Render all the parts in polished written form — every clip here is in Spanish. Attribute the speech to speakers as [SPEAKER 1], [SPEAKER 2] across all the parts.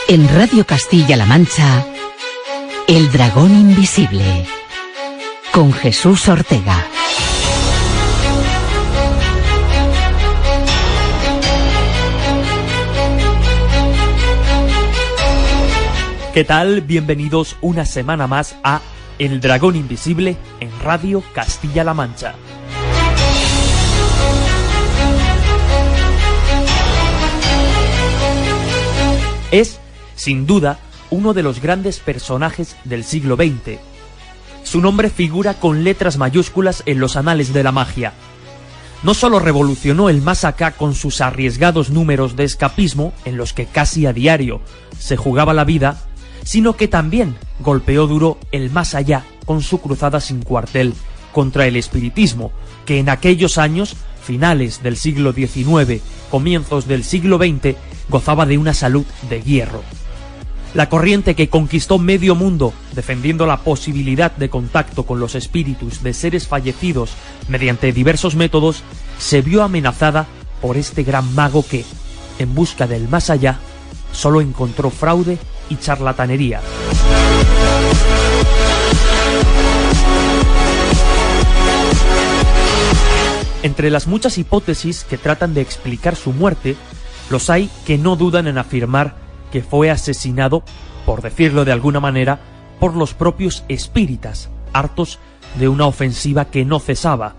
[SPEAKER 1] En Radio Castilla-La Mancha, El Dragón Invisible, con Jesús Ortega.
[SPEAKER 2] ¿Qué tal? Bienvenidos una semana más a El Dragón Invisible en Radio Castilla-La Mancha. Es, sin duda, uno de los grandes personajes del siglo XX. Su nombre figura con letras mayúsculas en los anales de la magia. No solo revolucionó el más acá con sus arriesgados números de escapismo, en los que casi a diario se jugaba la vida, sino que también golpeó duro el más allá con su cruzada sin cuartel contra el espiritismo, que en aquellos años, finales del siglo XIX, comienzos del siglo XX, gozaba de una salud de hierro. La corriente que conquistó medio mundo defendiendo la posibilidad de contacto con los espíritus de seres fallecidos mediante diversos métodos, se vio amenazada por este gran mago que, en busca del más allá, solo encontró fraude y charlatanería. Entre las muchas hipótesis que tratan de explicar su muerte, los hay que no dudan en afirmar que fue asesinado, por decirlo de alguna manera, por los propios espíritas, hartos de una ofensiva que no cesaba.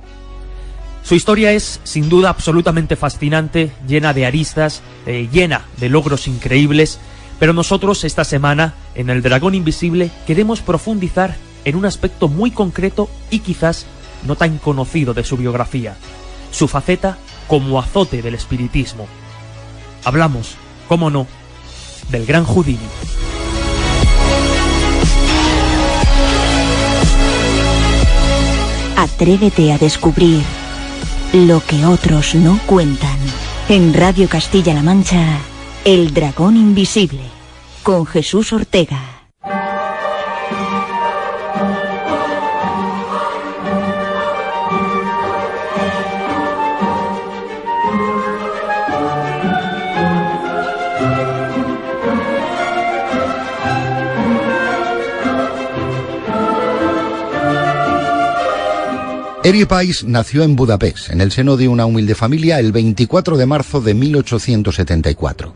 [SPEAKER 2] Su historia es, sin duda, absolutamente fascinante, llena de aristas, llena de logros increíbles, pero nosotros esta semana, en El Dragón Invisible, queremos profundizar en un aspecto muy concreto y quizás no tan conocido de su biografía, su faceta como azote del espiritismo. Hablamos, cómo no, del gran Houdini.
[SPEAKER 1] Atrévete a descubrir lo que otros no cuentan. En Radio Castilla-La Mancha, El Dragón Invisible, con Jesús Ortega.
[SPEAKER 3] Eric Weiss nació en Budapest, en el seno de una humilde familia, el 24 de marzo de 1874.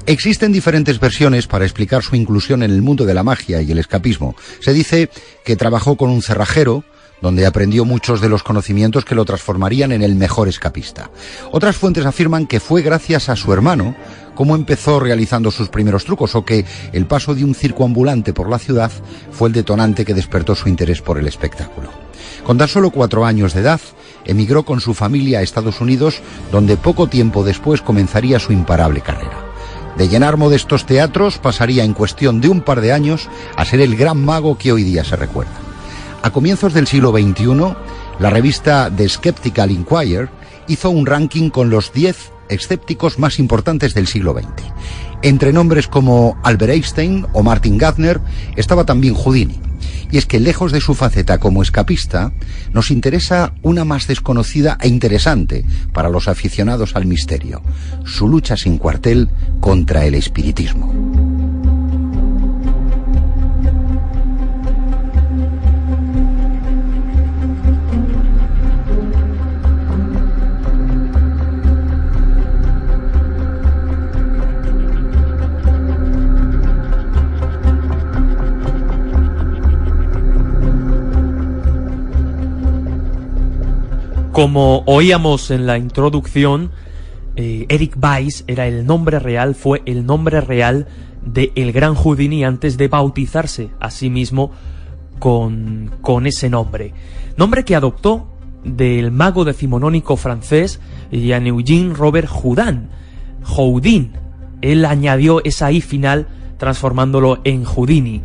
[SPEAKER 3] Existen diferentes versiones para explicar su inclusión en el mundo de la magia y el escapismo. Se dice que trabajó con un cerrajero, donde aprendió muchos de los conocimientos que lo transformarían en el mejor escapista. Otras fuentes afirman que fue gracias a su hermano cómo empezó realizando sus primeros trucos, o que el paso de un circo ambulante por la ciudad fue el detonante que despertó su interés por el espectáculo. Con tan solo 4 años de edad, emigró con su familia a Estados Unidos, donde poco tiempo después comenzaría su imparable carrera. De llenar modestos teatros, pasaría en cuestión de un par de años a ser el gran mago que hoy día se recuerda. A comienzos del siglo XXI, la revista The Skeptical Inquirer hizo un ranking con los 10 escépticos más importantes del siglo XX. Entre nombres como Albert Einstein o Martin Gardner estaba también Houdini. Y es que, lejos de su faceta como escapista, nos interesa una más desconocida e interesante para los aficionados al misterio: su lucha sin cuartel contra el espiritismo.
[SPEAKER 2] Como oíamos en la introducción, Eric Weiss era el nombre real, fue el nombre real de el gran Houdini antes de bautizarse a sí mismo con ese nombre. Nombre que adoptó del mago decimonónico francés Jean-Eugène Robert Houdin. Él añadió esa I final transformándolo en Houdini.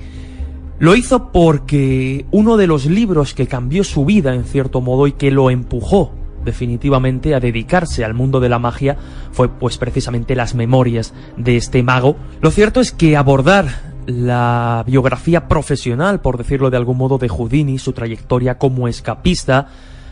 [SPEAKER 2] Lo hizo porque uno de los libros que cambió su vida en cierto modo y que lo empujó definitivamente a dedicarse al mundo de la magia fue pues precisamente las memorias de este mago. Lo cierto es que abordar la biografía profesional, por decirlo de algún modo, de Houdini, su trayectoria como escapista,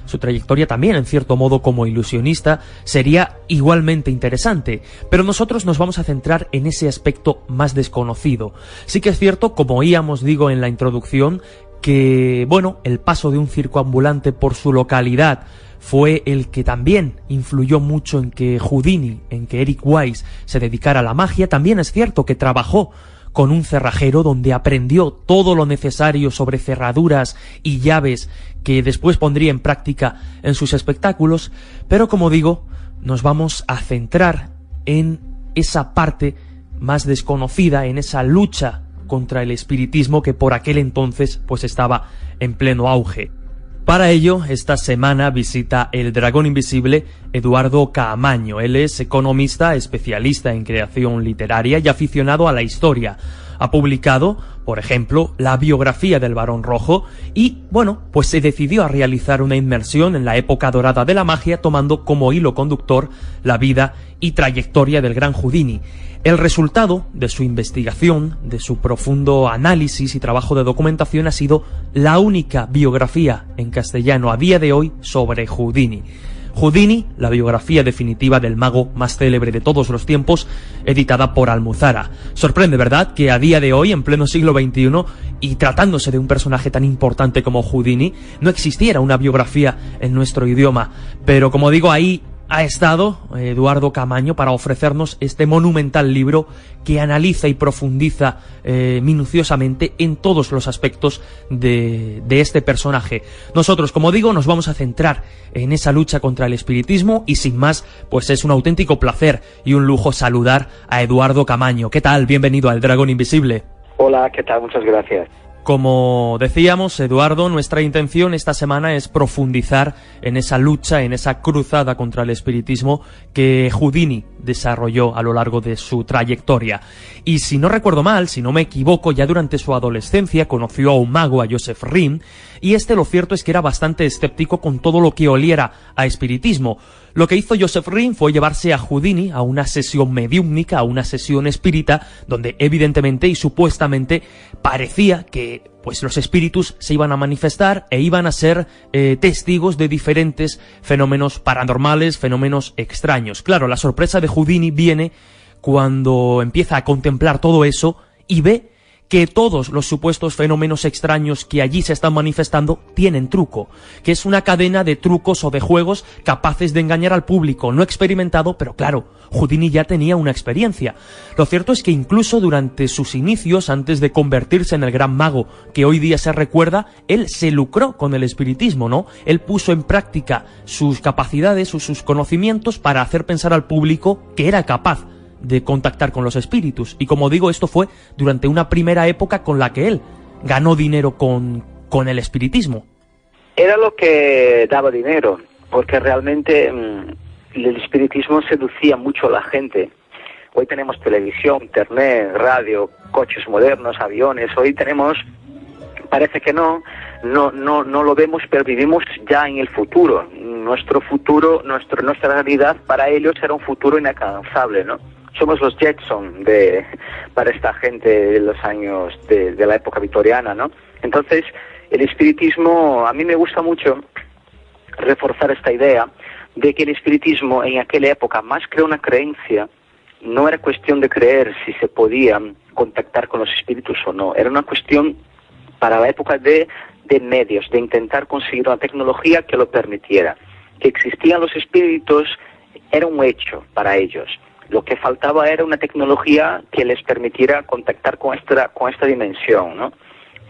[SPEAKER 2] su trayectoria también, en cierto modo, como ilusionista, sería igualmente interesante, pero nosotros nos vamos a centrar en ese aspecto más desconocido. Sí que es cierto, como oíamos, digo, en la introducción, que, bueno, el paso de un circo ambulante por su localidad fue el que también influyó mucho en que Houdini, en que Eric Weiss se dedicara a la magia. También es cierto que trabajó con un cerrajero donde aprendió todo lo necesario sobre cerraduras y llaves que después pondría en práctica en sus espectáculos, pero como digo, nos vamos a centrar en esa parte más desconocida, en esa lucha contra el espiritismo que por aquel entonces pues estaba en pleno auge. Para ello, esta semana visita el Dragón Invisible Eduardo Caamaño. Él es economista, especialista en creación literaria y aficionado a la historia. Ha publicado, por ejemplo, la biografía del Barón Rojo y, bueno, pues se decidió a realizar una inmersión en la época dorada de la magia, tomando como hilo conductor la vida y trayectoria del gran Houdini. El resultado de su investigación, de su profundo análisis y trabajo de documentación ha sido la única biografía en castellano a día de hoy sobre Houdini. Houdini, la biografía definitiva del mago más célebre de todos los tiempos, editada por Almuzara. Sorprende, ¿verdad?, que a día de hoy, en pleno siglo XXI, y tratándose de un personaje tan importante como Houdini, no existiera una biografía en nuestro idioma. Pero, como digo, ahí ha estado Eduardo Caamaño para ofrecernos este monumental libro que analiza y profundiza minuciosamente en todos los aspectos de este personaje. Nosotros, como digo, nos vamos a centrar en esa lucha contra el espiritismo y sin más, pues es un auténtico placer y un lujo saludar a Eduardo Caamaño. ¿Qué tal? Bienvenido al Dragón Invisible.
[SPEAKER 4] Hola, ¿qué tal? Muchas gracias.
[SPEAKER 2] Como decíamos, Eduardo, nuestra intención esta semana es profundizar en esa lucha, en esa cruzada contra el espiritismo que Houdini desarrolló a lo largo de su trayectoria. Y si no recuerdo mal, si no me equivoco, ya durante su adolescencia conoció a un mago, a Joseph Rhine, y lo cierto es que era bastante escéptico con todo lo que oliera a espiritismo. Lo que hizo Joseph Rhine fue llevarse a Houdini a una sesión mediúmnica, a una sesión espírita, donde evidentemente y supuestamente parecía que pues los espíritus se iban a manifestar e iban a ser testigos de diferentes fenómenos paranormales, fenómenos extraños. Claro, la sorpresa de Houdini viene cuando empieza a contemplar todo eso y ve que todos los supuestos fenómenos extraños que allí se están manifestando tienen truco, que es una cadena de trucos o de juegos capaces de engañar al público no experimentado, pero claro, Houdini ya tenía una experiencia. Lo cierto es que incluso durante sus inicios, antes de convertirse en el gran mago que hoy día se recuerda, él se lucró con el espiritismo, ¿no? Él puso en práctica sus capacidades o sus conocimientos para hacer pensar al público que era capaz de contactar con los espíritus. Y como digo, esto fue durante una primera época con la que él ganó dinero con el espiritismo.
[SPEAKER 4] Era lo que daba dinero, porque realmente el espiritismo seducía mucho a la gente. Hoy tenemos televisión, internet, radio, coches modernos, aviones. Hoy tenemos, parece que no lo vemos, pero vivimos ya en el futuro. Nuestro futuro, nuestra realidad para ellos era un futuro inalcanzable, ¿no? Somos los Jetson para esta gente de los años de la época victoriana, ¿no? Entonces, el espiritismo, a mí me gusta mucho reforzar esta idea de que el espiritismo en aquella época, más que una creencia, no era cuestión de creer si se podía contactar con los espíritus o no, era una cuestión para la época de medios, de intentar conseguir una tecnología que lo permitiera. Que existían los espíritus era un hecho para ellos. Lo que faltaba era una tecnología que les permitiera contactar con esta dimensión, ¿no?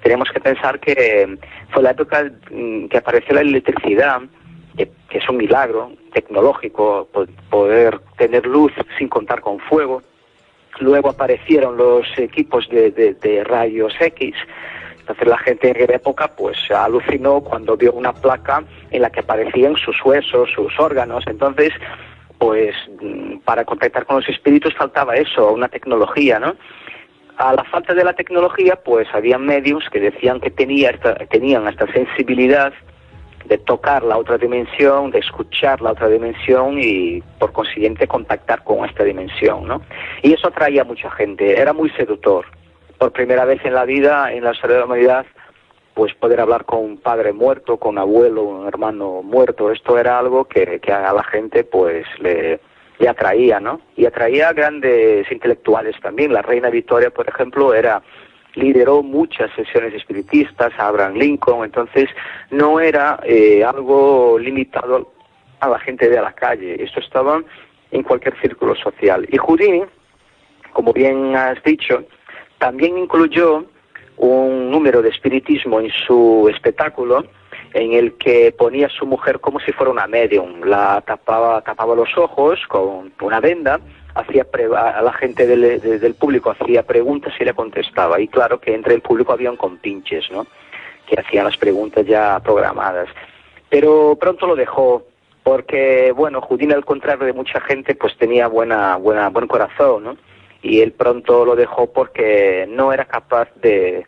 [SPEAKER 4] Tenemos que pensar que fue la época que apareció la electricidad, que es un milagro tecnológico, poder tener luz sin contar con fuego. Luego aparecieron los equipos de rayos X. Entonces la gente en aquella época pues alucinó cuando vio una placa en la que aparecían sus huesos, sus órganos. Entonces, pues para contactar con los espíritus faltaba eso, una tecnología, ¿no? A la falta de la tecnología, pues había medios que decían que tenían esta sensibilidad de tocar la otra dimensión, de escuchar la otra dimensión y por consiguiente contactar con esta dimensión, ¿no? Y eso atraía a mucha gente, era muy seductor. Por primera vez en la vida, en la historia de la humanidad, pues poder hablar con un padre muerto, con un abuelo, un hermano muerto. Esto era algo que a la gente pues le atraía, ¿no? Y atraía a grandes intelectuales también. La reina Victoria, por ejemplo, lideró muchas sesiones espiritistas, Abraham Lincoln. Entonces no era algo limitado a la gente de la calle. Esto estaba en cualquier círculo social. Y Houdini, como bien has dicho, también incluyó un número de espiritismo en su espectáculo, en el que ponía a su mujer como si fuera una medium. La tapaba los ojos con una venda, a la gente del público hacía preguntas y le contestaba. Y claro que entre el público había un compinches, ¿no?, que hacían las preguntas ya programadas. Pero pronto lo dejó, porque, bueno, Houdini, al contrario de mucha gente, pues tenía buen corazón, ¿no? Y él pronto lo dejó porque no era capaz de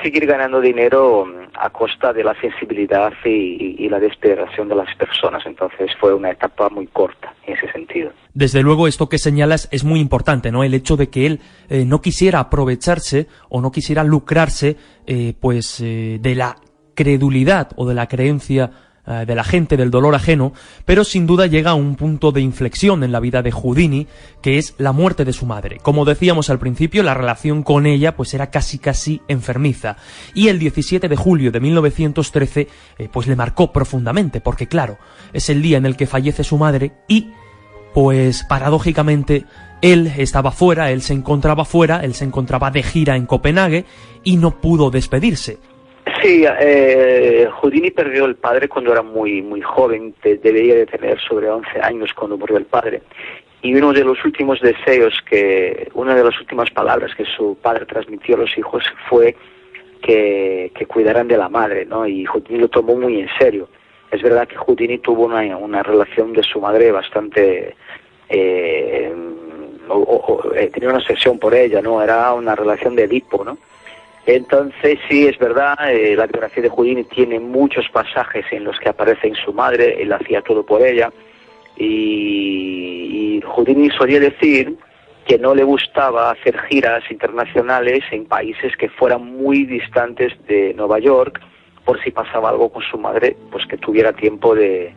[SPEAKER 4] seguir ganando dinero a costa de la sensibilidad y la desesperación de las personas. Entonces fue una etapa muy corta en ese sentido.
[SPEAKER 2] Desde luego, esto que señalas es muy importante, ¿no? El hecho de que él no quisiera aprovecharse o no quisiera lucrarse de la credulidad o de la creencia de la gente, del dolor ajeno, pero sin duda llega a un punto de inflexión en la vida de Houdini, que es la muerte de su madre. Como decíamos al principio, la relación con ella pues era casi enfermiza, y el 17 de julio de 1913 pues le marcó profundamente, porque claro, es el día en el que fallece su madre y pues paradójicamente él estaba fuera, él se encontraba de gira en Copenhague y no pudo despedirse.
[SPEAKER 4] Sí, Houdini perdió el padre cuando era muy joven, debería de tener sobre 11 años cuando murió el padre. Y uno de los últimos deseos, una de las últimas palabras que su padre transmitió a los hijos fue que cuidaran de la madre, ¿no? Y Houdini lo tomó muy en serio. Es verdad que Houdini tuvo una relación de su madre bastante... tenía una obsesión por ella, ¿no? Era una relación de Edipo, ¿no? Entonces sí, es verdad, la biografía de Houdini tiene muchos pasajes en los que aparece en su madre, él hacía todo por ella, y Houdini solía decir que no le gustaba hacer giras internacionales en países que fueran muy distantes de Nueva York, por si pasaba algo con su madre, pues que tuviera tiempo de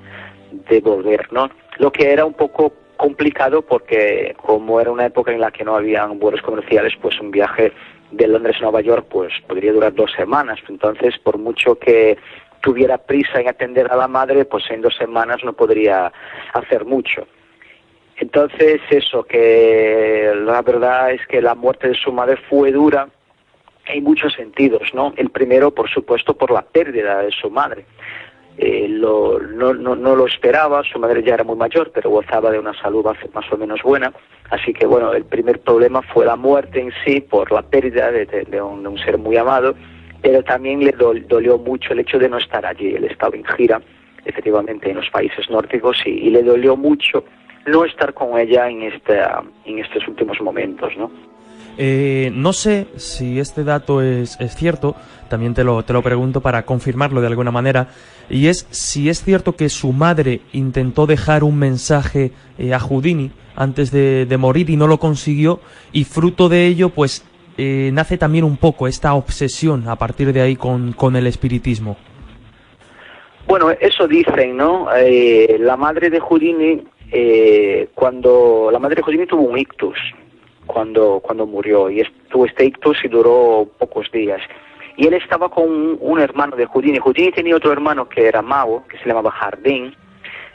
[SPEAKER 4] volver, ¿no? Lo que era un poco complicado porque como era una época en la que no habían vuelos comerciales, pues un viaje de Londres a Nueva York pues podría durar 2 semanas. Entonces, por mucho que tuviera prisa en atender a la madre, pues en 2 semanas no podría hacer mucho. Entonces, eso, que la verdad es que la muerte de su madre fue dura en muchos sentidos, ¿no? El primero, por supuesto, por la pérdida de su madre. No lo esperaba, su madre ya era muy mayor, pero gozaba de una salud más o menos buena, así que bueno, el primer problema fue la muerte en sí, por la pérdida de un ser muy amado, pero también le dolió mucho el hecho de no estar allí. Él estaba en gira, efectivamente, en los países nórdicos, y le dolió mucho no estar con ella en estos últimos momentos, ¿no?
[SPEAKER 2] No sé si este dato es cierto, también te lo pregunto para confirmarlo de alguna manera, y es si es cierto que su madre intentó dejar un mensaje a Houdini antes de morir y no lo consiguió, y fruto de ello pues nace también un poco esta obsesión a partir de ahí con el espiritismo.
[SPEAKER 4] Bueno, eso dicen, ¿no? La madre de Houdini, la madre de Houdini tuvo un ictus cuando murió, y tuvo este ictus y duró pocos días. Y él estaba con un hermano de Houdini. Houdini tenía otro hermano que era mago, que se llamaba Jardín.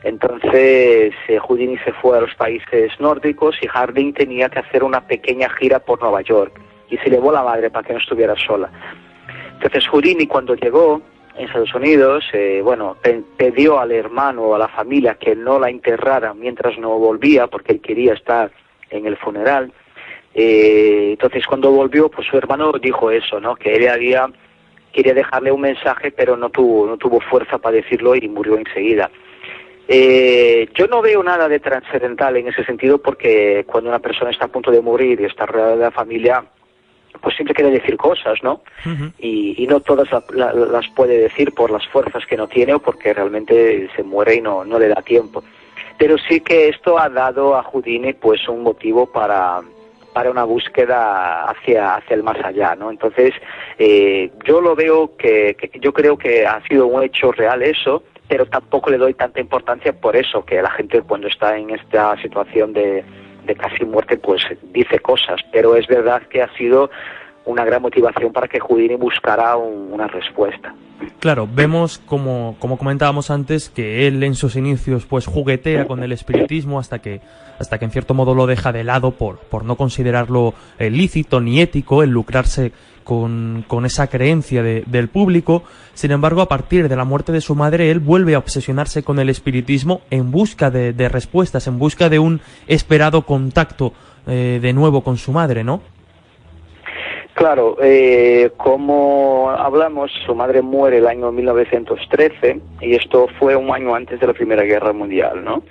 [SPEAKER 4] Entonces Houdini se fue a los países nórdicos y Jardín tenía que hacer una pequeña gira por Nueva York. Y se llevó a la madre para que no estuviera sola. Entonces Houdini, cuando llegó en Estados Unidos, pidió al hermano o a la familia que no la enterrara mientras no volvía, porque él quería estar en el funeral. Entonces cuando volvió, pues su hermano dijo eso, ¿no? Que él quería dejarle un mensaje, pero no tuvo fuerza para decirlo y murió enseguida. Yo no veo nada de trascendental en ese sentido, porque cuando una persona está a punto de morir y está rodeada de la familia, pues siempre quiere decir cosas, ¿no? Uh-huh. Y no todas las puede decir por las fuerzas que no tiene o porque realmente se muere y no le da tiempo. Pero sí que esto ha dado a Houdini pues un motivo para para una búsqueda hacia el más allá, ¿no? Entonces, yo lo veo yo creo que ha sido un hecho real eso, pero tampoco le doy tanta importancia por eso, que la gente cuando está en esta situación de casi muerte, pues dice cosas, pero es verdad que ha sido una gran motivación para que Houdini buscara una respuesta.
[SPEAKER 2] Claro, vemos como comentábamos antes, que él en sus inicios pues juguetea con el espiritismo hasta que en cierto modo lo deja de lado por no considerarlo lícito ni ético el lucrarse con esa creencia del público. Sin embargo, a partir de la muerte de su madre, él vuelve a obsesionarse con el espiritismo en busca de respuestas, en busca de un esperado contacto de nuevo con su madre, ¿no?
[SPEAKER 4] Claro, como hablamos, su madre muere el año 1913 y esto fue un año antes de la Primera Guerra Mundial, ¿no?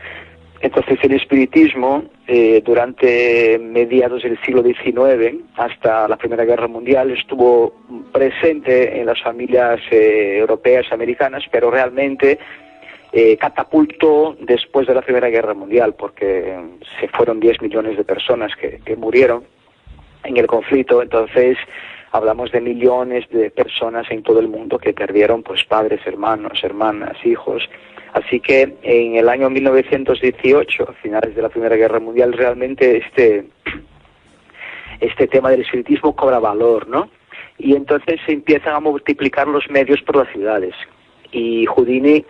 [SPEAKER 4] Entonces el espiritismo durante mediados del siglo XIX hasta la Primera Guerra Mundial estuvo presente en las familias europeas y americanas, pero realmente catapultó después de la Primera Guerra Mundial, porque se fueron 10 millones de personas que murieron en el conflicto. Entonces hablamos de millones de personas en todo el mundo que perdieron pues padres, hermanos, hermanas, hijos. Así que en el año 1918, a finales de la Primera Guerra Mundial, realmente este tema del espiritismo cobra valor, ¿no? Y entonces se empiezan a multiplicar los medios por las ciudades. Y Houdini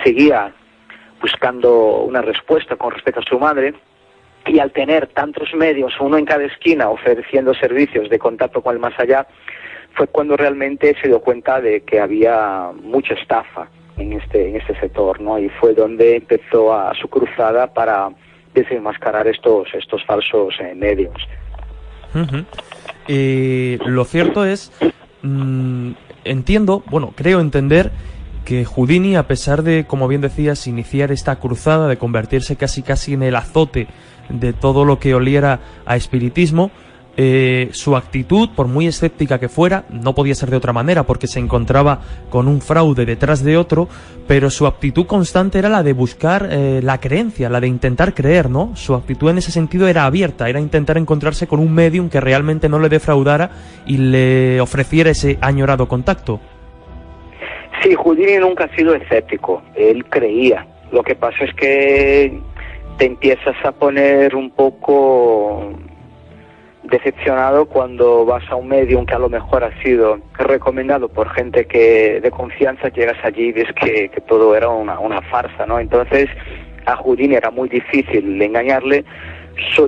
[SPEAKER 4] seguía buscando una respuesta con respecto a su madre, y al tener tantos medios, uno en cada esquina, ofreciendo servicios de contacto con el más allá, fue cuando realmente se dio cuenta de que había mucha estafa en este sector, ¿no? Y fue donde empezó a su cruzada para desenmascarar estos falsos medios.
[SPEAKER 2] Lo cierto es, creo entender que Houdini, a pesar de, como bien decías, iniciar esta cruzada, de convertirse casi en el azote de todo lo que oliera a espiritismo, su actitud, por muy escéptica que fuera, no podía ser de otra manera porque se encontraba con un fraude detrás de otro, pero su actitud constante era la de buscar la creencia, la de intentar creer, ¿no? Su actitud en ese sentido era abierta, era intentar encontrarse con un medium que realmente no le defraudara y le ofreciera ese añorado contacto.
[SPEAKER 4] Sí, Houdini nunca ha sido escéptico, él creía. Lo que pasa es que te empiezas a poner un poco decepcionado cuando vas a un medium que a lo mejor ha sido recomendado por gente de confianza, llegas allí y ves que todo era una farsa, ¿no? Entonces a Houdini era muy difícil engañarle,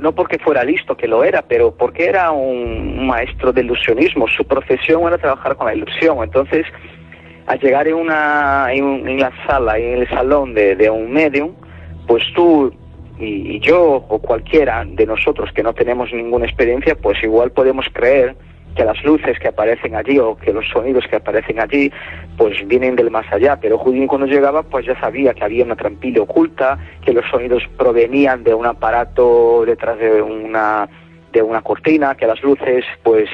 [SPEAKER 4] no porque fuera listo, que lo era, pero porque era un maestro de ilusionismo. Su profesión era trabajar con la ilusión. Entonces, al llegar en la sala, en el salón de un medium, pues tú y yo o cualquiera de nosotros que no tenemos ninguna experiencia, pues igual podemos creer que las luces que aparecen allí o que los sonidos que aparecen allí pues vienen del más allá. Pero Houdini, cuando llegaba, pues ya sabía que había una trampilla oculta, que los sonidos provenían de un aparato detrás de una cortina, que las luces pues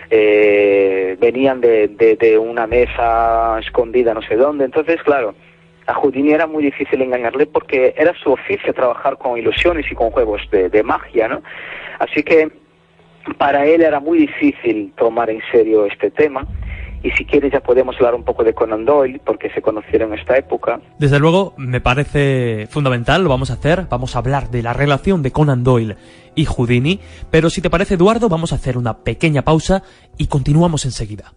[SPEAKER 4] venían de una mesa escondida no sé dónde. Entonces, claro, a Houdini era muy difícil engañarle porque era su oficio trabajar con ilusiones y con juegos de magia, ¿no? Así que para él era muy difícil tomar en serio este tema. Y si quieres ya podemos hablar un poco de Conan Doyle, porque se conocieron en esta época.
[SPEAKER 2] Desde luego, me parece fundamental, lo vamos a hacer. Vamos a hablar de la relación de Conan Doyle y Houdini. Pero si te parece, Eduardo, vamos a hacer una pequeña pausa y continuamos enseguida.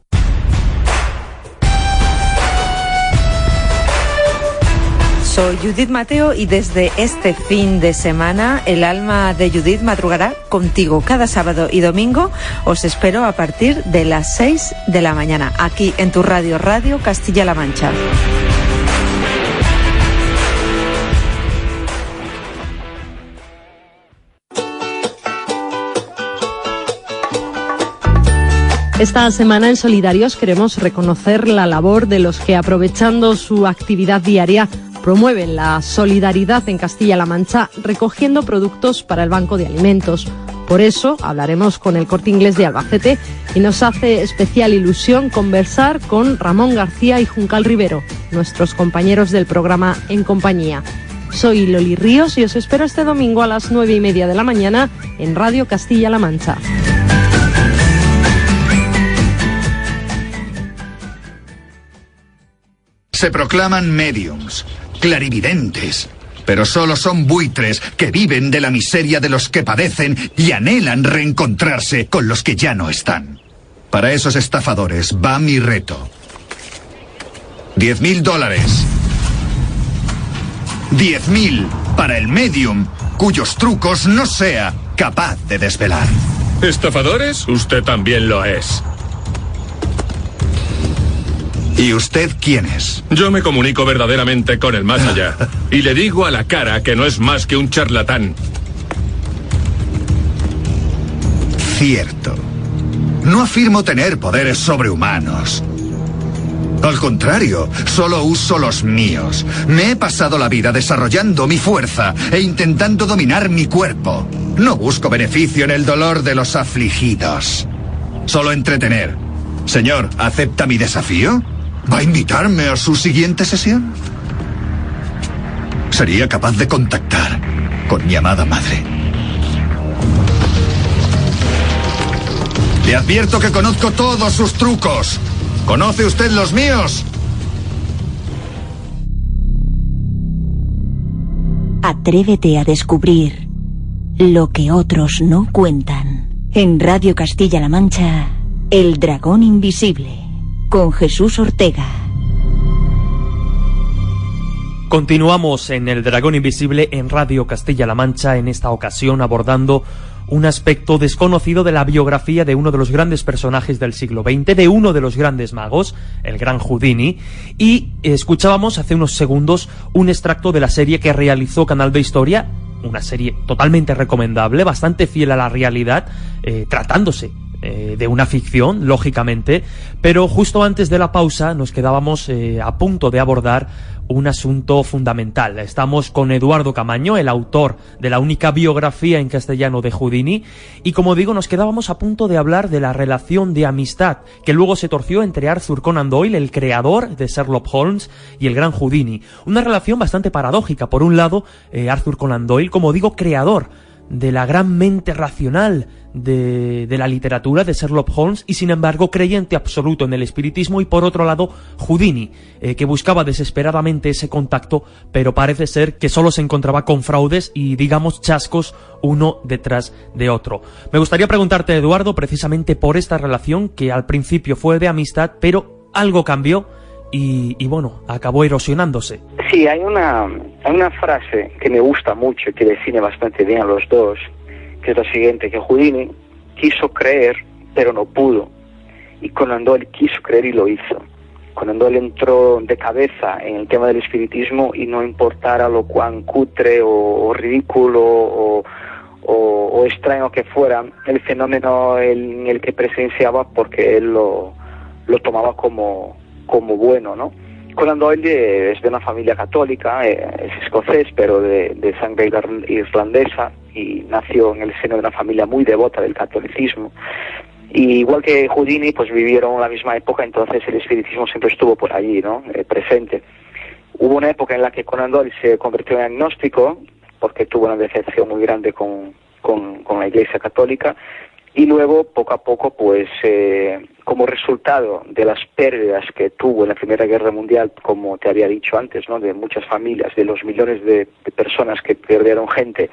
[SPEAKER 5] Soy Judith Mateo y desde este fin de semana el alma de Judith madrugará contigo cada sábado y domingo. Os espero a partir de las 6 de la mañana aquí en tu Radio Castilla-La Mancha.
[SPEAKER 6] Esta semana en Solidarios queremos reconocer la labor de los que, aprovechando su actividad diaria, promueven la solidaridad en Castilla-La Mancha recogiendo productos para el Banco de Alimentos. Por eso hablaremos con el Corte Inglés de Albacete y nos hace especial ilusión conversar con Ramón García y Juncal Rivero, nuestros compañeros del programa En Compañía. Soy Loli Ríos y os espero este domingo a las 9:30 de la mañana en Radio Castilla-La Mancha.
[SPEAKER 7] Se proclaman médiums, clarividentes, pero solo son buitres que viven de la miseria de los que padecen y anhelan reencontrarse con los que ya no están. Para esos estafadores va mi reto. $10.000. 10.000 para el médium cuyos trucos no sea capaz de desvelar.
[SPEAKER 8] ¿Estafadores? Usted también lo es.
[SPEAKER 7] ¿Y usted quién es?
[SPEAKER 8] Yo me comunico verdaderamente con el más allá. Y le digo a la cara que no es más que un charlatán.
[SPEAKER 7] Cierto. No afirmo tener poderes sobrehumanos. Al contrario, solo uso los míos. Me he pasado la vida desarrollando mi fuerza e intentando dominar mi cuerpo. No busco beneficio en el dolor de los afligidos. Solo entretener. Señor, ¿acepta mi desafío? ¿Va a invitarme a su siguiente sesión? Sería capaz de contactar con mi amada madre. Le advierto que conozco todos sus trucos. ¿Conoce usted los míos?
[SPEAKER 1] Atrévete a descubrir lo que otros no cuentan. En Radio Castilla-La Mancha, El Dragón Invisible, con Jesús Ortega.
[SPEAKER 2] Continuamos en El Dragón Invisible en Radio Castilla-La Mancha, en esta ocasión abordando un aspecto desconocido de la biografía de uno de los grandes personajes del siglo XX, de uno de los grandes magos, el gran Houdini, y escuchábamos hace unos segundos un extracto de la serie que realizó Canal de Historia, una serie totalmente recomendable, bastante fiel a la realidad, tratándose de una ficción, lógicamente, pero justo antes de la pausa nos quedábamos a punto de abordar un asunto fundamental. Estamos con Eduardo Camaño, el autor de la única biografía en castellano de Houdini, y como digo, nos quedábamos a punto de hablar de la relación de amistad que luego se torció entre Arthur Conan Doyle, el creador de Sherlock Holmes, y el gran Houdini. Una relación bastante paradójica. Por un lado, Arthur Conan Doyle, como digo, creador de la gran mente racional de la literatura de Sherlock Holmes, y sin embargo creyente absoluto en el espiritismo, y por otro lado Houdini, que buscaba desesperadamente ese contacto, pero parece ser que solo se encontraba con fraudes y, digamos, chascos uno detrás de otro. Me gustaría preguntarte, Eduardo, precisamente por esta relación que al principio fue de amistad, pero algo cambió y bueno, acabó erosionándose.
[SPEAKER 4] Sí, hay una frase que me gusta mucho y que define bastante bien a los dos, que es la siguiente: que Houdini quiso creer pero no pudo, y Conan Doyle quiso creer y lo hizo. Conan Doyle entró de cabeza en el tema del espiritismo, y no importara lo cuán cutre o ridículo o extraño que fuera el fenómeno en el que presenciaba, porque él lo tomaba como bueno, ¿no? Conan Doyle es de una familia católica, es escocés, pero de sangre irlandesa, y nació en el seno de una familia muy devota del catolicismo. Y igual que Houdini, pues vivieron la misma época, entonces el espiritismo siempre estuvo por allí, ¿no? Presente. Hubo una época en la que Conan Doyle se convirtió en agnóstico, porque tuvo una decepción muy grande con la Iglesia católica, y luego, poco a poco, pues como resultado de las pérdidas que tuvo en la Primera Guerra Mundial, como te había dicho antes, ¿no?, de muchas familias, de los millones de personas que perdieron gente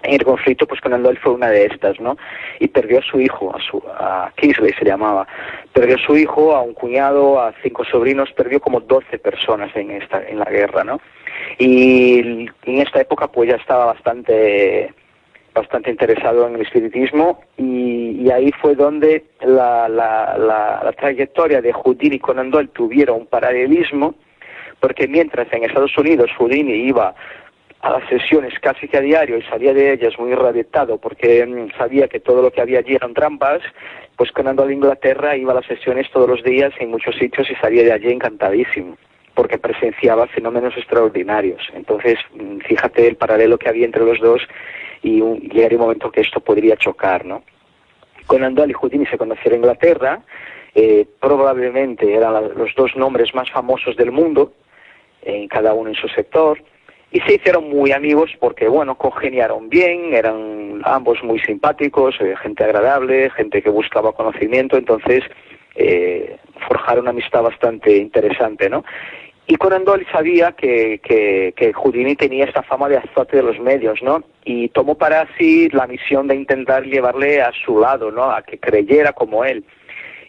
[SPEAKER 4] en el conflicto, pues Conan Doyle fue una de estas, ¿no? Y perdió a su hijo, a Kingsley se llamaba, perdió a su hijo, a un cuñado, a 5 sobrinos, perdió como 12 personas en la guerra, ¿no? Y en esta época pues ya estaba bastante interesado en el espiritismo, y ahí fue donde la trayectoria de Houdini y Conan Doyle tuvieron un paralelismo, porque mientras en Estados Unidos Houdini iba a las sesiones casi que a diario y salía de ellas muy irradiado porque sabía que todo lo que había allí eran trampas, pues Conan Doyle a Inglaterra iba a las sesiones todos los días en muchos sitios y salía de allí encantadísimo, porque presenciaba fenómenos extraordinarios. Entonces, fíjate el paralelo que había entre los dos, y llegaría un momento que esto podría chocar, ¿no? Conan Doyle y Houdini se conocieron en Inglaterra, probablemente eran los dos nombres más famosos del mundo, cada uno en su sector, Y se hicieron muy amigos porque, bueno, congeniaron bien, eran ambos muy simpáticos, gente agradable, gente que buscaba conocimiento, entonces forjaron una amistad bastante interesante, ¿no? Y Conan Doyle sabía que Houdini tenía esta fama de azote de los medios, ¿no? Y tomó para sí la misión de intentar llevarle a su lado, ¿no? A que creyera como él.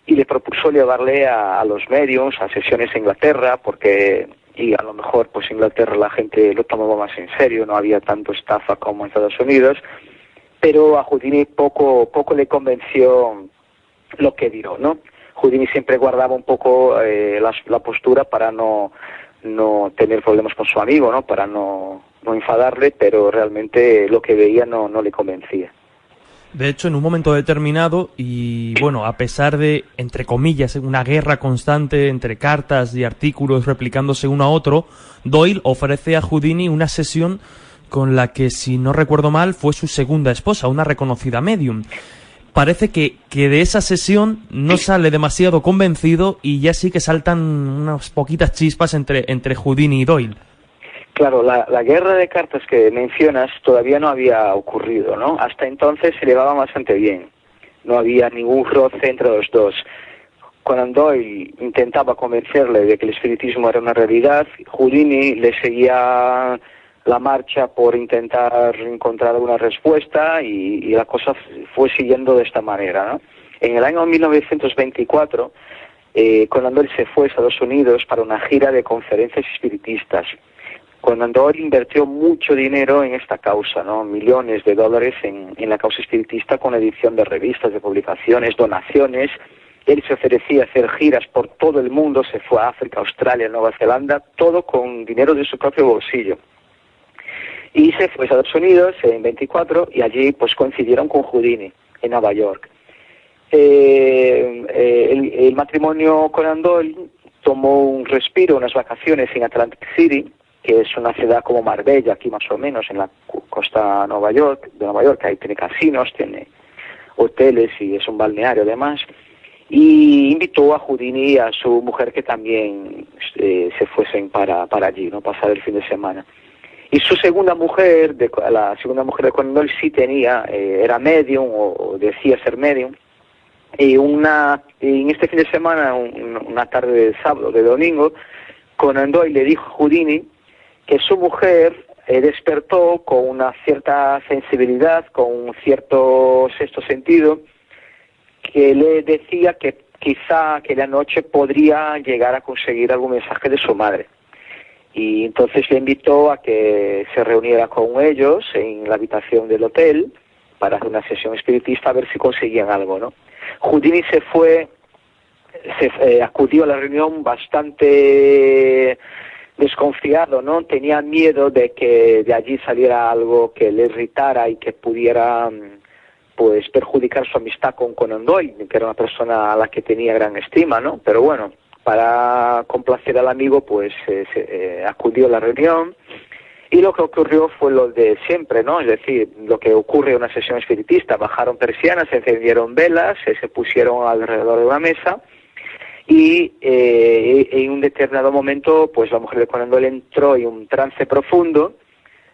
[SPEAKER 4] Y le propuso llevarle a los mediums, a sesiones en Inglaterra, porque... y a lo mejor pues en Inglaterra la gente lo tomaba más en serio, no había tanto estafa como en Estados Unidos, pero a Houdini poco le convenció lo que dio, ¿no? Houdini siempre guardaba un poco la postura para no tener problemas con su amigo, ¿no? Para no enfadarle, pero realmente lo que veía no le convencía.
[SPEAKER 2] De hecho, en un momento determinado, y bueno, a pesar de, entre comillas, una guerra constante entre cartas y artículos replicándose uno a otro, Doyle ofrece a Houdini una sesión con la que, si no recuerdo mal, fue su segunda esposa, una reconocida medium. Parece que de esa sesión no sale demasiado convencido y ya sí que saltan unas poquitas chispas entre Houdini y Doyle.
[SPEAKER 4] Claro, la guerra de cartas que mencionas todavía no había ocurrido, ¿no? Hasta entonces se llevaban bastante bien. No había ningún roce entre los dos. Conan Doyle intentaba convencerle de que el espiritismo era una realidad. Houdini le seguía la marcha por intentar encontrar alguna respuesta y la cosa fue siguiendo de esta manera, ¿no? En el año 1924, Conan Doyle se fue a Estados Unidos para una gira de conferencias espiritistas. Conan Doyle invirtió mucho dinero en esta causa, ¿no? Millones de dólares en la causa espiritista, con edición de revistas, de publicaciones, donaciones. Él se ofrecía a hacer giras por todo el mundo, se fue a África, Australia, Nueva Zelanda, todo con dinero de su propio bolsillo. Y se fue a Estados Unidos en 24 y allí pues coincidieron con Houdini en Nueva York. El matrimonio Conan Doyle tomó un respiro, unas vacaciones en Atlantic City, que es una ciudad como Marbella, aquí más o menos, en la costa de Nueva York, ahí tiene casinos, tiene hoteles y es un balneario además, y invitó a Houdini y a su mujer que también se fuesen para allí, ¿no? Pasar el fin de semana. Y su segunda mujer, la segunda mujer de Conan Doyle sí tenía, era medium o decía ser medium, y en este fin de semana, una tarde de sábado, de domingo, Conan Doyle le dijo a Houdini que su mujer despertó con una cierta sensibilidad, con un cierto sexto sentido, que le decía que quizá aquella noche podría llegar a conseguir algún mensaje de su madre. Y entonces le invitó a que se reuniera con ellos en la habitación del hotel para hacer una sesión espiritista a ver si conseguían algo, ¿no? Houdini acudió a la reunión bastante desconfiado, ¿no? Tenía miedo de que de allí saliera algo que le irritara y que pudiera pues perjudicar su amistad con Conan Doyle, que era una persona a la que tenía gran estima, ¿no? Pero bueno, para complacer al amigo, pues acudió a la reunión y lo que ocurrió fue lo de siempre, ¿no? Es decir, lo que ocurre en una sesión espiritista: bajaron persianas, se encendieron velas, se pusieron alrededor de una mesa y en un determinado momento, pues la mujer de Conan Doyle entró en un trance profundo,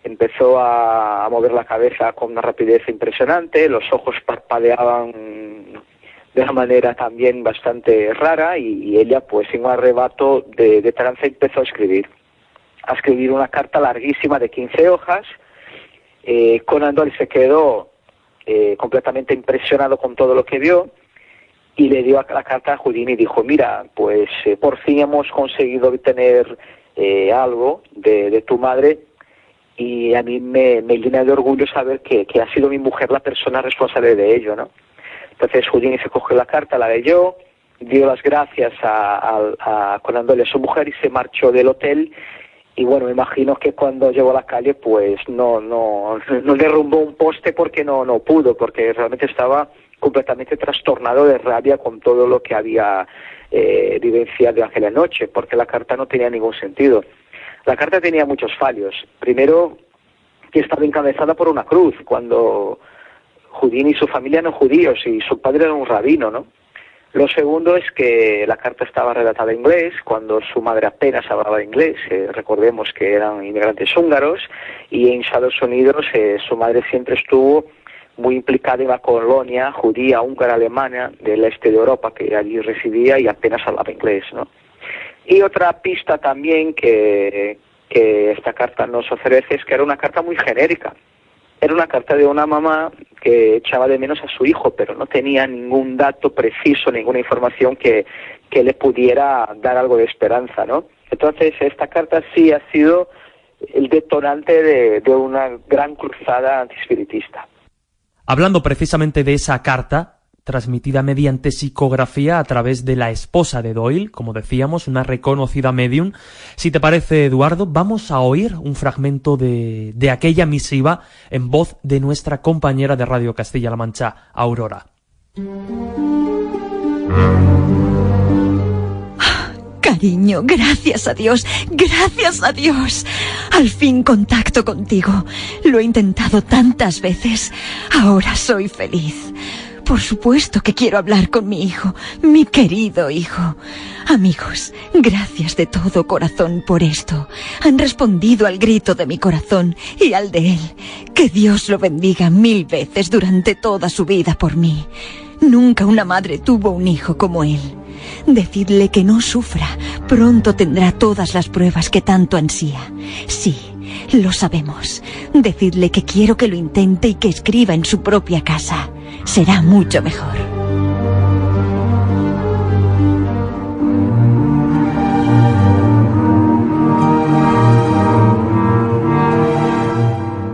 [SPEAKER 4] empezó a mover la cabeza con una rapidez impresionante, los ojos parpadeaban de una manera también bastante rara y ella, pues en un arrebato de trance, empezó a escribir una carta larguísima de 15 hojas. Conan Doyle se quedó completamente impresionado con todo lo que vio y le dio la carta a Houdini y dijo: mira, pues por fin hemos conseguido obtener algo de tu madre, y a mí me llena de orgullo saber que ha sido mi mujer la persona responsable de ello, ¿no? Entonces Houdini se cogió la carta, la leyó, dio las gracias a Conan Doyle, a su mujer, y se marchó del hotel. Y bueno, me imagino que cuando llegó a la calle, pues no derrumbó un poste porque no pudo, porque realmente estaba completamente trastornado de rabia con todo lo que había vivenciado aquella noche, porque la carta no tenía ningún sentido. La carta tenía muchos fallos. Primero, que estaba encabezada por una cruz, cuando Houdini y su familia eran judíos y su padre era un rabino, ¿no? Lo segundo es que la carta estaba redactada en inglés, cuando su madre apenas hablaba inglés. Recordemos que eran inmigrantes húngaros, y en Estados Unidos su madre siempre estuvo muy implicada en la colonia judía húngara alemana del este de Europa, que allí residía y apenas hablaba inglés, ¿no? Y otra pista también que esta carta nos ofrece es que era una carta muy genérica. Era una carta de una mamá que echaba de menos a su hijo, pero no tenía ningún dato preciso, ninguna información que le pudiera dar algo de esperanza, ¿no? Entonces, esta carta sí ha sido el detonante de una gran cruzada antispiritista.
[SPEAKER 2] Hablando precisamente de esa carta, transmitida mediante psicografía a través de la esposa de Doyle, como decíamos, una reconocida medium. Si te parece, Eduardo, vamos a oír un fragmento de aquella misiva en voz de nuestra compañera de Radio Castilla-La Mancha, Aurora.
[SPEAKER 1] Cariño, gracias a Dios, gracias a Dios. Al fin contacto contigo. Lo he intentado tantas veces. Ahora soy feliz. Por supuesto que quiero hablar con mi hijo, mi querido hijo. Amigos, gracias de todo corazón por esto. Han respondido al grito de mi corazón y al de él. Que Dios lo bendiga 1000 veces durante toda su vida por mí. Nunca una madre tuvo un hijo como él. Decidle que no sufra. Pronto tendrá todas las pruebas que tanto ansía. Sí, lo sabemos. Decidle que quiero que lo intente y que escriba en su propia casa. Será mucho mejor.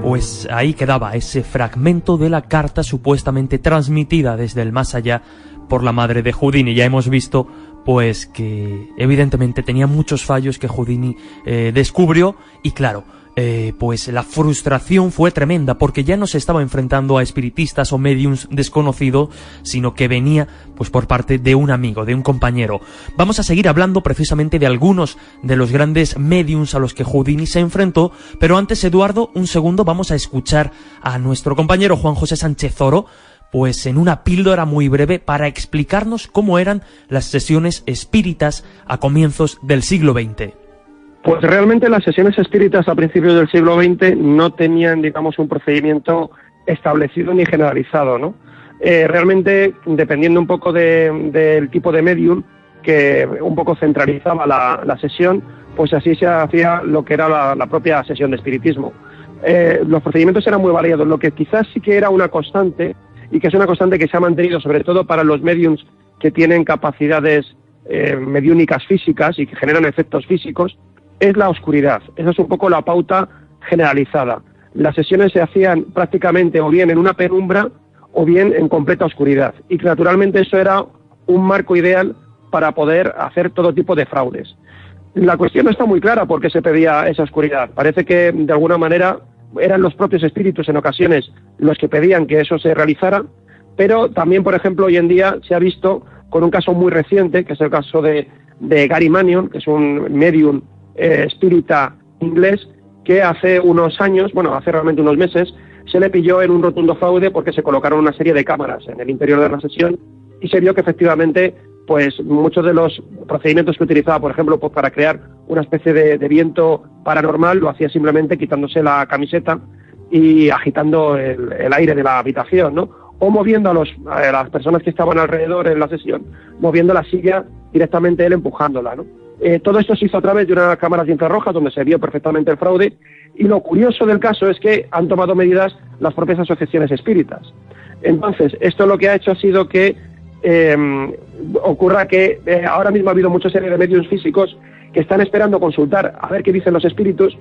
[SPEAKER 2] Pues ahí quedaba ese fragmento de la carta supuestamente transmitida desde el más allá por la madre de Houdini. Ya hemos visto pues que evidentemente tenía muchos fallos que Houdini descubrió, y claro, pues la frustración fue tremenda, porque ya no se estaba enfrentando a espiritistas o mediums desconocidos, sino que venía pues por parte de un amigo, de un compañero. Vamos a seguir hablando precisamente de algunos de los grandes mediums a los que Houdini se enfrentó, pero antes, Eduardo, un segundo, vamos a escuchar a nuestro compañero Juan José Sánchez Oro, pues en una píldora muy breve para explicarnos cómo eran las sesiones espíritas a comienzos del siglo XX.
[SPEAKER 9] Pues realmente las sesiones espíritas a principios del siglo XX no tenían, digamos, un procedimiento establecido ni generalizado, ¿no? Realmente, dependiendo un poco del tipo de medium que un poco centralizaba la sesión, pues así se hacía lo que era la propia sesión de espiritismo. Los procedimientos eran muy variados. Lo que quizás sí que era una constante, y que es una constante que se ha mantenido sobre todo para los mediums que tienen capacidades mediúnicas físicas y que generan efectos físicos, es la oscuridad. Esa es un poco la pauta generalizada. Las sesiones se hacían prácticamente o bien en una penumbra o bien en completa oscuridad. Y naturalmente eso era un marco ideal para poder hacer todo tipo de fraudes. La cuestión no está muy clara por qué se pedía esa oscuridad. Parece que de alguna manera eran los propios espíritus en ocasiones los que pedían que eso se realizara, pero también, por ejemplo, hoy en día se ha visto con un caso muy reciente, que es el caso de Gary Mannion, que es un medium espírita inglés, que hace unos años, bueno, hace realmente unos meses, se le pilló en un rotundo fraude porque se colocaron una serie de cámaras en el interior de la sesión y se vio que efectivamente pues muchos de los procedimientos que utilizaba, por ejemplo, pues para crear una especie de viento paranormal, lo hacía simplemente quitándose la camiseta y agitando el aire de la habitación, ¿no? O moviendo a las personas que estaban alrededor en la sesión, moviendo la silla directamente él empujándola, ¿no? Todo esto se hizo a través de unas cámaras infrarrojas donde se vio perfectamente el fraude, y lo curioso del caso es que han tomado medidas las propias asociaciones espíritas. Entonces, esto lo que ha hecho ha sido que ocurra que ahora mismo ha habido mucha serie de medios físicos que están esperando consultar a ver qué dicen los espíritus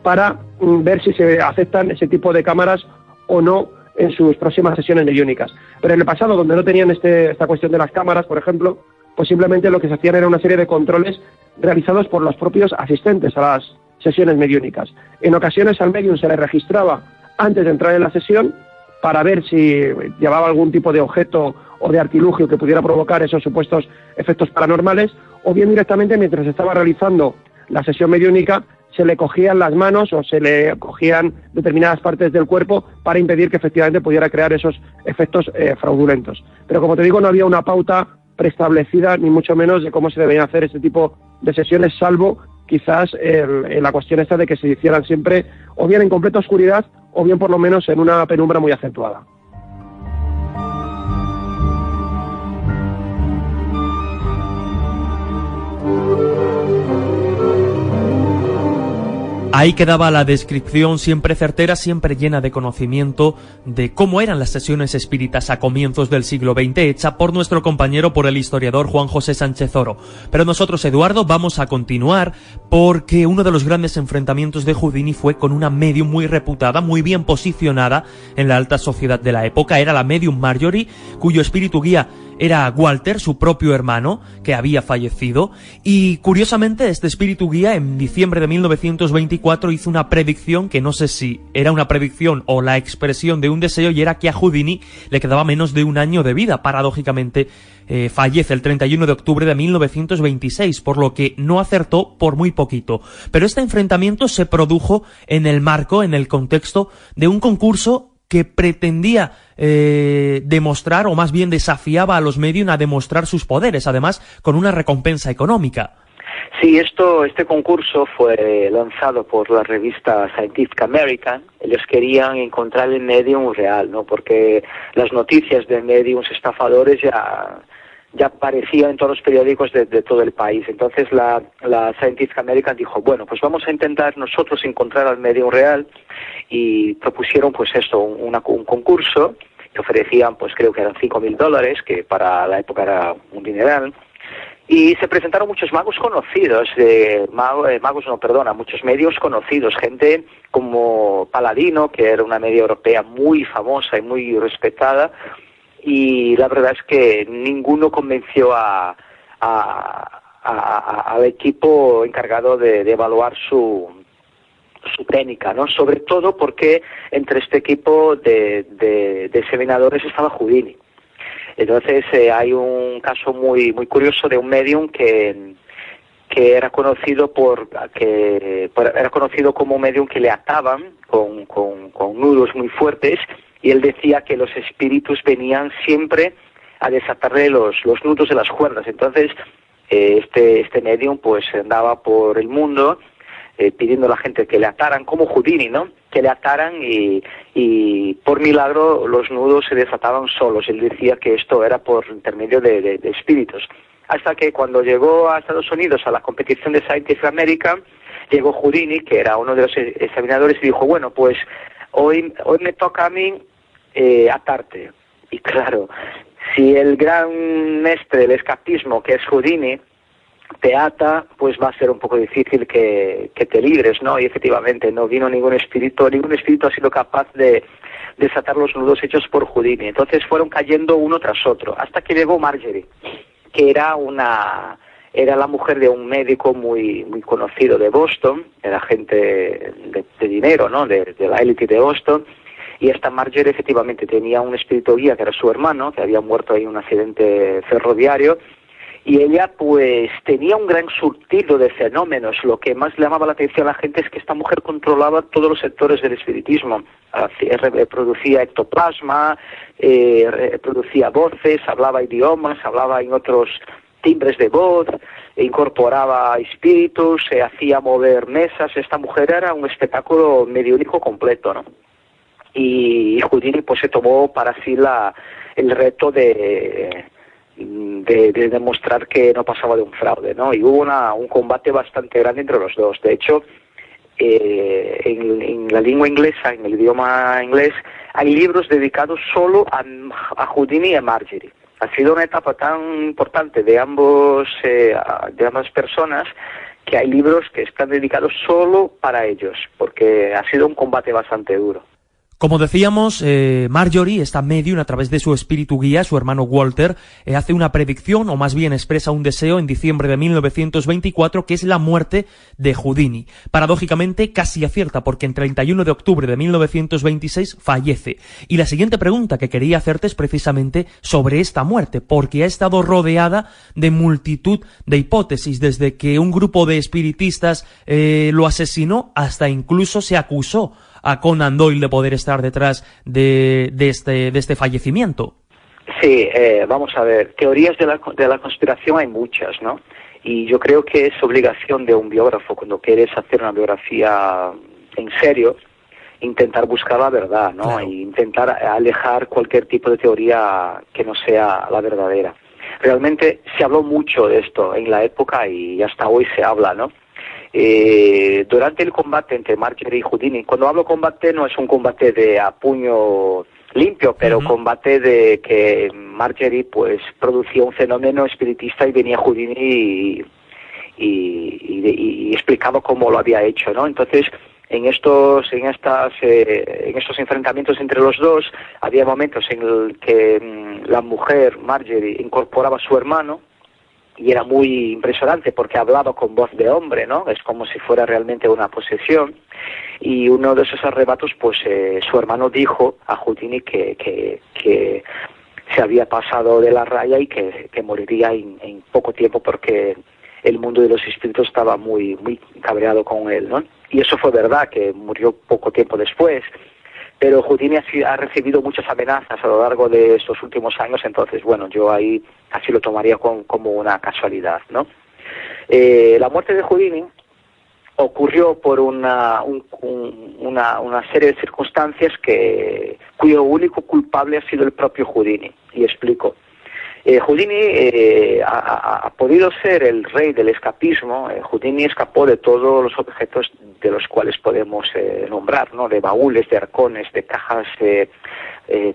[SPEAKER 9] para ver si se aceptan ese tipo de cámaras o no en sus próximas sesiones mediúnicas. Pero en el pasado, donde no tenían esta cuestión de las cámaras, por ejemplo, pues simplemente lo que se hacían era una serie de controles realizados por los propios asistentes a las sesiones mediúnicas. En ocasiones al medium se le registraba antes de entrar en la sesión para ver si llevaba algún tipo de objeto o de artilugio que pudiera provocar esos supuestos efectos paranormales, o bien directamente mientras estaba realizando la sesión mediúnica se le cogían las manos o se le cogían determinadas partes del cuerpo para impedir que efectivamente pudiera crear esos efectos fraudulentos. Pero como te digo, no había una pauta preestablecida, ni mucho menos de cómo se deberían hacer este tipo de sesiones, salvo quizás en la cuestión esta de que se hicieran siempre o bien en completa oscuridad o bien por lo menos en una penumbra muy acentuada.
[SPEAKER 2] Ahí quedaba la descripción siempre certera, siempre llena de conocimiento de cómo eran las sesiones espíritas a comienzos del siglo XX, hecha por nuestro compañero, por el historiador Juan José Sánchez Oro. Pero nosotros, Eduardo, vamos a continuar porque uno de los grandes enfrentamientos de Houdini fue con una medium muy reputada, muy bien posicionada en la alta sociedad de la época. Era la medium Marjorie, cuyo espíritu guía era Walter, su propio hermano, que había fallecido, y curiosamente este espíritu guía en diciembre de 1924 hizo una predicción que no sé si era una predicción o la expresión de un deseo, y era que a Houdini le quedaba menos de un año de vida. Paradójicamente fallece el 31 de octubre de 1926, por lo que no acertó por muy poquito. Pero este enfrentamiento se produjo en el marco, en el contexto de un concurso que pretendía demostrar, o más bien desafiaba a los medium a demostrar sus poderes, además con una recompensa económica.
[SPEAKER 4] Sí, este concurso fue lanzado por la revista Scientific American. Ellos querían encontrar el medium real, ¿no? Porque las noticias de mediums estafadores ya aparecían en todos los periódicos de todo el país. Entonces la Scientific American dijo, bueno, pues vamos a intentar nosotros encontrar al medium real, y propusieron pues esto, un concurso que ofrecían, pues creo que eran $5,000, que para la época era un dineral, y se presentaron muchos magos conocidos, muchos medios conocidos, gente como Paladino, que era una media europea muy famosa y muy respetada, y la verdad es que ninguno convenció al equipo encargado de evaluar su técnica, ¿no? Sobre todo porque entre este equipo de examinadores estaba Houdini. Entonces hay un caso muy muy curioso de un medium que era conocido era conocido como un medium que le ataban con nudos muy fuertes, y él decía que los espíritus venían siempre a desatarle los nudos de las cuerdas. Entonces este medium pues andaba por el mundo pidiendo a la gente que le ataran, como Houdini, ¿no? Que le ataran y por milagro los nudos se desataban solos. Él decía que esto era por intermedio de espíritus. Hasta que cuando llegó a Estados Unidos a la competición de Scientific American, llegó Houdini, que era uno de los examinadores, y dijo, bueno, pues hoy me toca a mí atarte. Y claro, si el gran mestre del escapismo, que es Houdini, te ata, pues va a ser un poco difícil que te libres, ¿no? Y efectivamente no vino ningún espíritu ha sido capaz de desatar los nudos hechos por Houdini. Entonces fueron cayendo uno tras otro, hasta que llegó Marjorie, que era la mujer de un médico muy muy conocido de Boston, era gente de dinero, ¿no? De la élite de Boston. Y esta Marjorie efectivamente tenía un espíritu guía que era su hermano, que había muerto en un accidente ferroviario, y ella pues tenía un gran surtido de fenómenos. Lo que más llamaba la atención a la gente es que esta mujer controlaba todos los sectores del espiritismo. Producía ectoplasma, producía voces, hablaba idiomas, hablaba en otros timbres de voz, incorporaba espíritus, hacía mover mesas. Esta mujer era un espectáculo mediúnico completo, ¿no? Y Houdini pues se tomó para sí el reto de demostrar que no pasaba de un fraude, ¿no? Y hubo un combate bastante grande entre los dos. De hecho, en la lengua inglesa, en el idioma inglés, hay libros dedicados solo a Houdini y a Marjorie. Ha sido una etapa tan importante de ambas personas, que hay libros que están dedicados solo para ellos, porque ha sido un combate bastante duro.
[SPEAKER 2] Como decíamos, Marjorie, esta medium, a través de su espíritu guía, su hermano Walter, hace una predicción, o más bien expresa un deseo en diciembre de 1924, que es la muerte de Houdini. Paradójicamente, casi acierta, porque en 31 de octubre de 1926 fallece. Y la siguiente pregunta que quería hacerte es precisamente sobre esta muerte, porque ha estado rodeada de multitud de hipótesis, desde que un grupo de espiritistas lo asesinó, hasta incluso se acusó a Conan Doyle de poder estar detrás de este fallecimiento.
[SPEAKER 4] Sí, vamos a ver, teorías de la conspiración hay muchas, ¿no? Y yo creo que es obligación de un biógrafo, cuando quieres hacer una biografía en serio, intentar buscar la verdad, ¿no?
[SPEAKER 2] Claro.
[SPEAKER 4] E intentar alejar cualquier tipo de teoría que no sea la verdadera. Realmente se habló mucho de esto en la época y hasta hoy se habla, ¿no? Durante el combate entre Marjorie y Houdini, cuando hablo combate no es un combate de a puño limpio, pero combate de que Marjorie pues producía un fenómeno espiritista y venía Houdini y explicaba cómo lo había hecho, ¿no? Entonces, en estos enfrentamientos entre los dos, había momentos en el que la mujer, Marjorie, incorporaba a su hermano, y era muy impresionante porque hablaba con voz de hombre, ¿no? Es como si fuera realmente una posesión. Y uno de esos arrebatos, pues su hermano dijo a Houdini que se había pasado de la raya y que moriría en poco tiempo porque el mundo de los espíritus estaba muy cabreado con él, ¿no? Y eso fue verdad, que murió poco tiempo después. Pero Houdini ha recibido muchas amenazas a lo largo de estos últimos años, entonces, bueno, yo ahí así lo tomaría como una casualidad, ¿no? La muerte de Houdini ocurrió por una serie de circunstancias cuyo único culpable ha sido el propio Houdini, y explico. Houdini ha podido ser el rey del escapismo. Houdini escapó de todos los objetos de los cuales podemos nombrar, ¿no? De baúles, de arcones, de cajas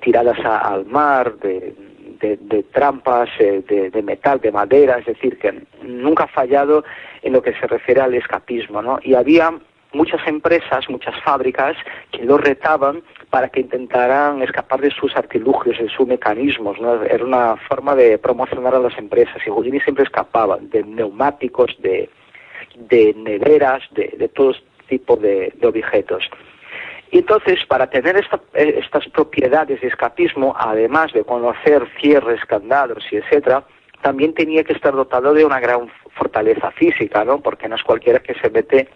[SPEAKER 4] tiradas al mar, de trampas, de metal, de madera, es decir, que nunca ha fallado en lo que se refiere al escapismo, ¿no? Y había muchas empresas, muchas fábricas que lo retaban para que intentaran escapar de sus artilugios, de sus mecanismos, ¿no? Era una forma de promocionar a las empresas, y Houdini siempre escapaba de neumáticos, de neveras, de todo tipo de objetos. Y entonces, para tener estas propiedades de escapismo, además de conocer cierres, candados y etcétera, también tenía que estar dotado de una gran fortaleza física, ¿no? Porque no es cualquiera que se mete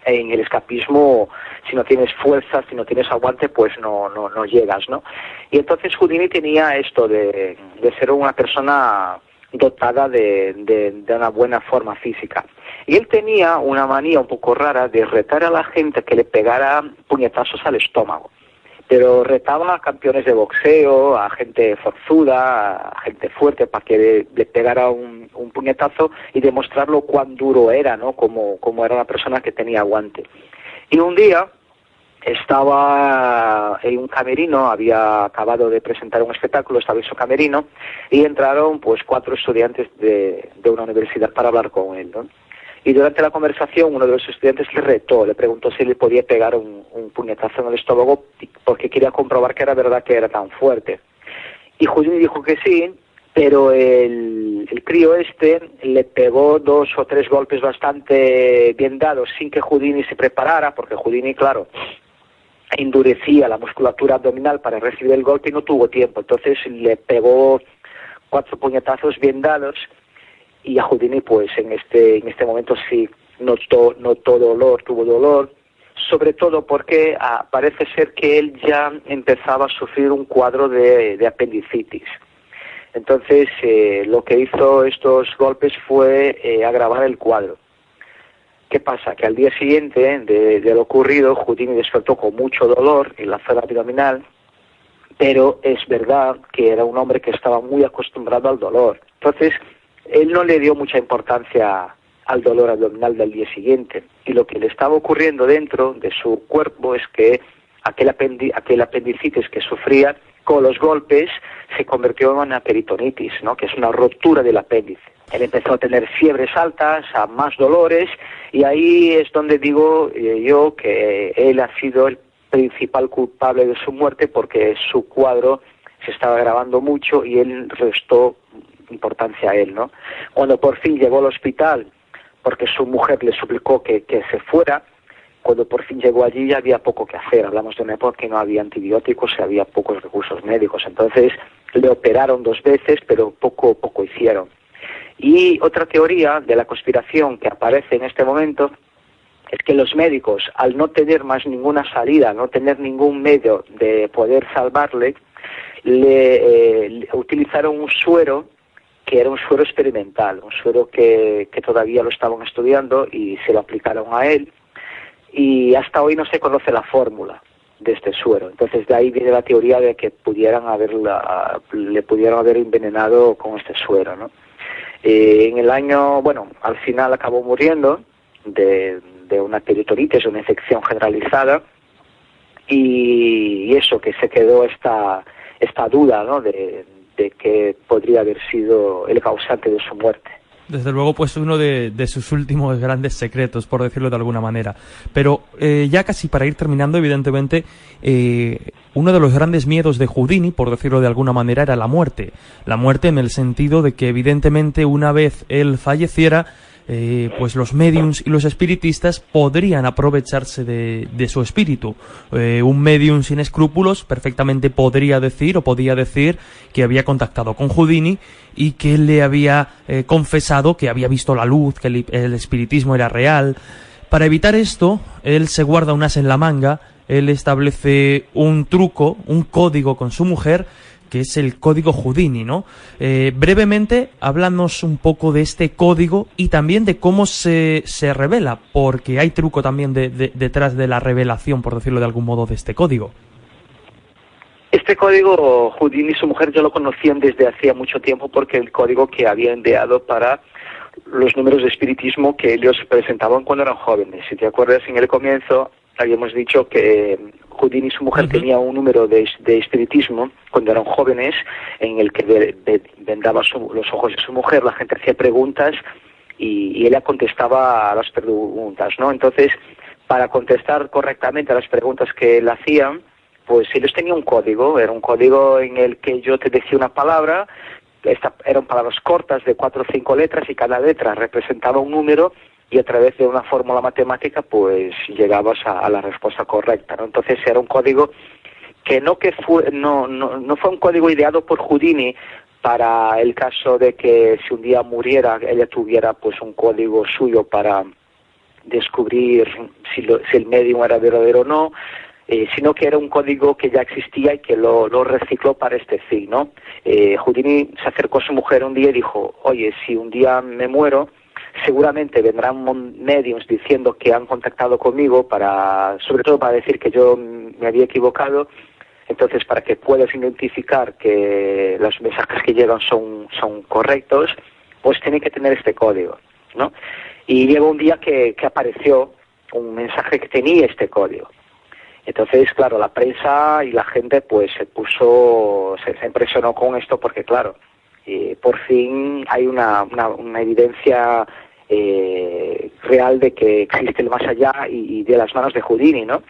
[SPEAKER 4] en el escapismo. Si no tienes fuerza, si no tienes aguante, pues no llegas, ¿no? Y entonces Houdini tenía esto de ser una persona dotada de una buena forma física. Y él tenía una manía un poco rara de retar a la gente que le pegara puñetazos al estómago. Pero retaba a campeones de boxeo, a gente forzuda, a gente fuerte, para que le pegara un puñetazo y demostrarlo cuán duro era, ¿no? Como era una persona que tenía aguante. Y un día estaba en un camerino, había acabado de presentar un espectáculo, estaba en su camerino, y entraron pues 4 estudiantes de una universidad para hablar con él, ¿no? Y durante la conversación uno de los estudiantes le retó, le preguntó si le podía pegar un puñetazo en el estómago porque quería comprobar que era verdad que era tan fuerte. Y Houdini dijo que sí, pero el crío le pegó 2 o 3 golpes bastante bien dados sin que Houdini se preparara, porque Houdini, claro, endurecía la musculatura abdominal para recibir el golpe y no tuvo tiempo. Entonces le pegó 4 puñetazos bien dados. Y a Houdini, pues en este momento sí notó dolor, tuvo dolor, sobre todo porque parece ser que él ya empezaba a sufrir un cuadro de apendicitis. Entonces, lo que hizo estos golpes fue agravar el cuadro. ¿Qué pasa? Que al día siguiente de lo ocurrido, Houdini despertó con mucho dolor en la zona abdominal, pero es verdad que era un hombre que estaba muy acostumbrado al dolor. Entonces, él no le dio mucha importancia al dolor abdominal del día siguiente, y lo que le estaba ocurriendo dentro de su cuerpo es que aquel apendicitis que sufría con los golpes se convirtió en una peritonitis, ¿no? Que es una ruptura del apéndice. Él empezó a tener fiebres altas, a más dolores, y ahí es donde digo yo que él ha sido el principal culpable de su muerte, porque su cuadro se estaba agravando mucho y él restó importancia a él, ¿no? Cuando por fin llegó al hospital, porque su mujer le suplicó que se fuera, cuando por fin llegó allí ya había poco que hacer. Hablamos de una época que no había antibióticos y había pocos recursos médicos. Entonces le operaron 2 veces, pero poco hicieron. Y otra teoría de la conspiración que aparece en este momento es que los médicos, al no tener más ninguna salida, no tener ningún medio de poder salvarle, le utilizaron un suero que era un suero experimental, un suero que todavía lo estaban estudiando y se lo aplicaron a él, y hasta hoy no se conoce la fórmula de este suero. Entonces de ahí viene la teoría de que le pudieran haber envenenado con este suero, ¿no? En el año, al final acabó muriendo de una peritonitis, una infección generalizada, y eso, que se quedó esta duda, ¿no?, de que podría haber sido el causante de su muerte.
[SPEAKER 2] Desde luego, pues uno de sus últimos grandes secretos, por decirlo de alguna manera. Pero ya casi para ir terminando, evidentemente, uno de los grandes miedos de Houdini, por decirlo de alguna manera, era la muerte. La muerte en el sentido de que, evidentemente, una vez él falleciera, pues los médiums y los espiritistas podrían aprovecharse de su espíritu. Un médium sin escrúpulos perfectamente podía decir que había contactado con Houdini y que él le había confesado que había visto la luz, que el espiritismo era real. Para evitar esto, él se guarda un as en la manga, él establece un truco, un código con su mujer, que es el código Houdini, ¿no? Brevemente, háblanos un poco de este código y también de cómo se revela, porque hay truco también detrás de la revelación, por decirlo de algún modo, de este código.
[SPEAKER 4] Este código, Houdini y su mujer ya lo conocían desde hacía mucho tiempo, porque el código que había enviado para los números de espiritismo que ellos presentaban cuando eran jóvenes. Si te acuerdas, en el comienzo habíamos dicho que Houdini y su mujer tenían un número de espiritismo cuando eran jóvenes, en el que vendaba los ojos de su mujer, la gente hacía preguntas y ella contestaba a las preguntas, ¿no? Entonces, para contestar correctamente a las preguntas que le hacían, pues ellos tenían un código, era un código en el que yo te decía una palabra, eran palabras cortas de 4 o 5 letras, y cada letra representaba un número, y a través de una fórmula matemática pues llegabas a la respuesta correcta, ¿no? Entonces era un código que no fue un código ideado por Houdini para el caso de que si un día muriera ella tuviera pues un código suyo para descubrir si el medium era verdadero o no, sino que era un código que ya existía y que lo recicló para este fin, ¿no? Houdini se acercó a su mujer un día y dijo: oye, si un día me muero, seguramente vendrán mediums diciendo que han contactado conmigo sobre todo para decir que yo me había equivocado. Entonces, para que puedas identificar que los mensajes que llegan son correctos, pues tienen que tener este código, ¿no? Y llegó un día que apareció un mensaje que tenía este código. Entonces, claro, la prensa y la gente pues se impresionó con esto, porque claro, por fin hay una evidencia real de que existe el más allá y de las manos de Houdini, ¿no?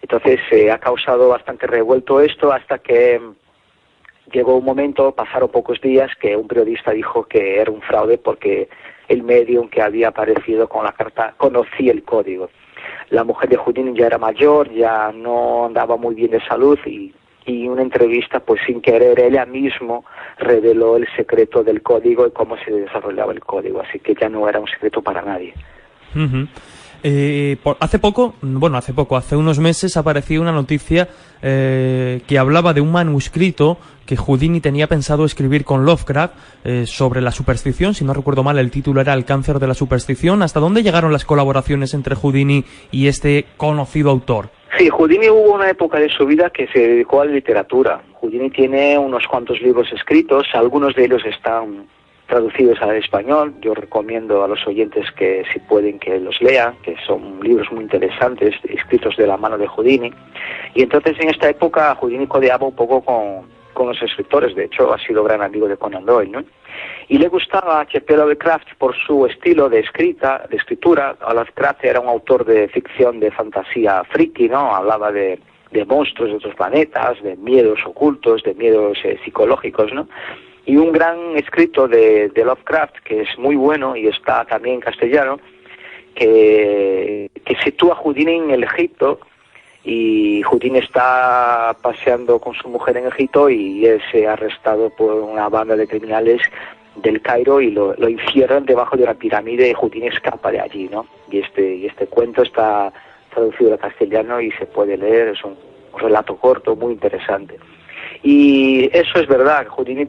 [SPEAKER 4] Entonces ha causado bastante revuelto esto, hasta que llegó un momento, pasaron pocos días, que un periodista dijo que era un fraude porque el medium que había aparecido con la carta conocía el código. La mujer de Houdini ya era mayor, ya no andaba muy bien de salud, y una entrevista, pues sin querer, ella mismo reveló el secreto del código y cómo se desarrollaba el código, así que ya no era un secreto para nadie.
[SPEAKER 2] Uh-huh. Hace unos meses apareció una noticia que hablaba de un manuscrito que Houdini tenía pensado escribir con Lovecraft sobre la superstición. Si no recuerdo mal, el título era El cáncer de la superstición. ¿Hasta dónde llegaron las colaboraciones entre Houdini y este conocido autor?
[SPEAKER 4] Sí, Houdini hubo una época de su vida que se dedicó a la literatura. Houdini tiene unos cuantos libros escritos, algunos de ellos están traducidos al español. Yo recomiendo a los oyentes que, si pueden, que los lean, que son libros muy interesantes, escritos de la mano de Houdini. Y entonces, en esta época, Houdini codeaba un poco con los escritores. De hecho, ha sido gran amigo de Conan Doyle, ¿no? Y le gustaba a H.P. Lovecraft por su estilo de escritura. Lovecraft era un autor de ficción de fantasía friki, ¿no? Hablaba de monstruos de otros planetas, de miedos ocultos, de miedos psicológicos, ¿no? Y un gran escrito de Lovecraft, que es muy bueno y está también en castellano, que sitúa a Houdini en el Egipto, y Houdini está paseando con su mujer en Egipto y es arrestado por una banda de criminales del Cairo y lo encierran debajo de una pirámide, y Houdini escapa de allí, ¿no? Y este cuento está traducido al castellano y se puede leer, es un relato corto muy interesante. Y eso es verdad. Houdini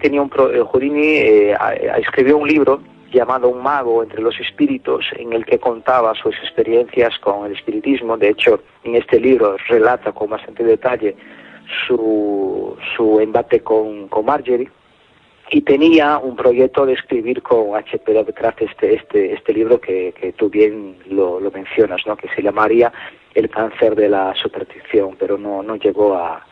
[SPEAKER 4] escribió un libro llamado Un mago entre los espíritus, en el que contaba sus experiencias con el espiritismo. De hecho, en este libro relata con bastante detalle su embate con Marjorie, y tenía un proyecto de escribir con H.P. Lovecraft este libro que tú bien lo mencionas, ¿no? Que se llamaría El cáncer de la superstición, pero no llegó a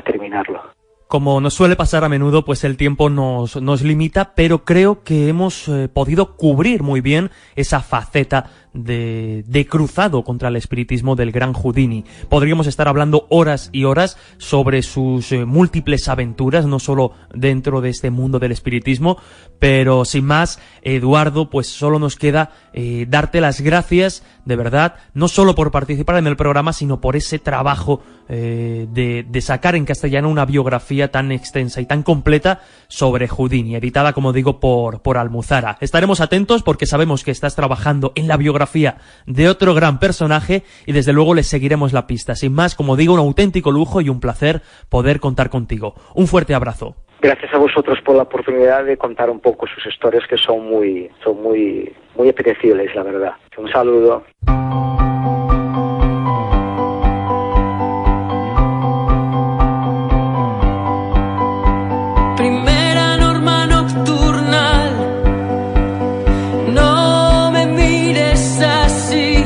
[SPEAKER 4] terminarlo.
[SPEAKER 2] Como nos suele pasar a menudo, pues el tiempo nos limita, pero creo que hemos podido cubrir muy bien esa faceta de cruzado contra el espiritismo del gran Houdini. Podríamos estar hablando horas y horas sobre sus múltiples aventuras, no solo dentro de este mundo del espiritismo, pero sin más, Eduardo, pues solo nos queda darte las gracias, de verdad, no solo por participar en el programa, sino por ese trabajo de sacar en castellano una biografía tan extensa y tan completa sobre Houdini, editada, como digo, por Almuzara. Estaremos atentos porque sabemos que estás trabajando en la biografía de otro gran personaje y desde luego les seguiremos la pista. Sin más, como digo, un auténtico lujo y un placer poder contar contigo. Un fuerte abrazo.
[SPEAKER 4] Gracias a vosotros por la oportunidad de contar un poco sus historias, que son muy apetecibles, la verdad. Un saludo.
[SPEAKER 10] Primera norma nocturnal, no me mires así,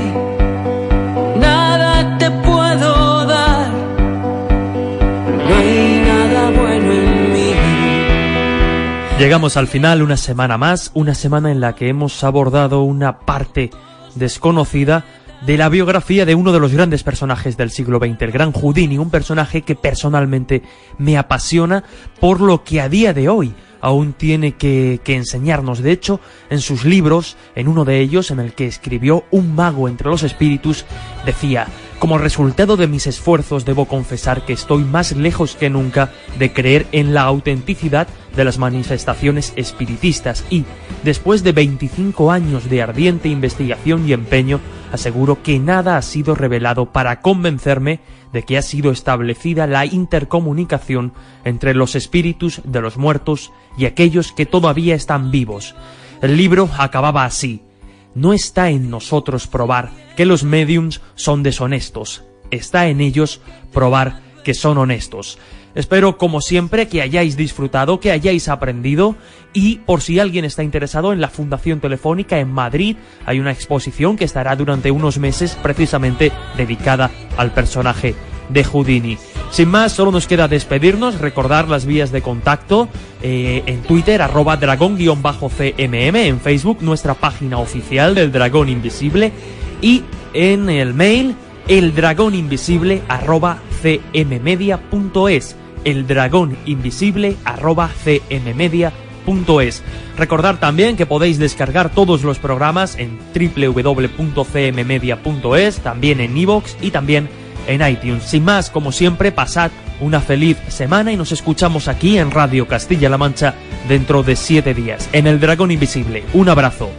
[SPEAKER 10] nada te puedo dar, no hay nada bueno en mí.
[SPEAKER 2] Llegamos al final, una semana más, una semana en la que hemos abordado una parte desconocida de la biografía de uno de los grandes personajes del siglo XX, el gran Houdini, un personaje que personalmente me apasiona por lo que a día de hoy aún tiene que enseñarnos. De hecho, en sus libros, en uno de ellos, en el que escribió Un mago entre los espíritus, decía: como resultado de mis esfuerzos debo confesar que estoy más lejos que nunca de creer en la autenticidad de las manifestaciones espiritistas y, después de 25 años de ardiente investigación y empeño, aseguro que nada ha sido revelado para convencerme de que ha sido establecida la intercomunicación entre los espíritus de los muertos y aquellos que todavía están vivos. El libro acababa así: no está en nosotros probar que los médiums son deshonestos, está en ellos probar que son honestos. Espero, como siempre, que hayáis disfrutado, que hayáis aprendido, y por si alguien está interesado, en la Fundación Telefónica en Madrid hay una exposición que estará durante unos meses precisamente dedicada al personaje de Houdini. Sin más, solo nos queda despedirnos, recordar las vías de contacto, en Twitter, @dragón_cmm, en Facebook, nuestra página oficial del Dragón Invisible, y en el mail, eldragoninvisible@cmmedia.es, eldragoninvisible@cmmedia.es. Recordar también que podéis descargar todos los programas en www.cmmedia.es, también en iVoox y también en iTunes. Sin más, como siempre, pasad una feliz semana y nos escuchamos aquí en Radio Castilla-La Mancha dentro de 7 días, en El Dragón Invisible. Un abrazo.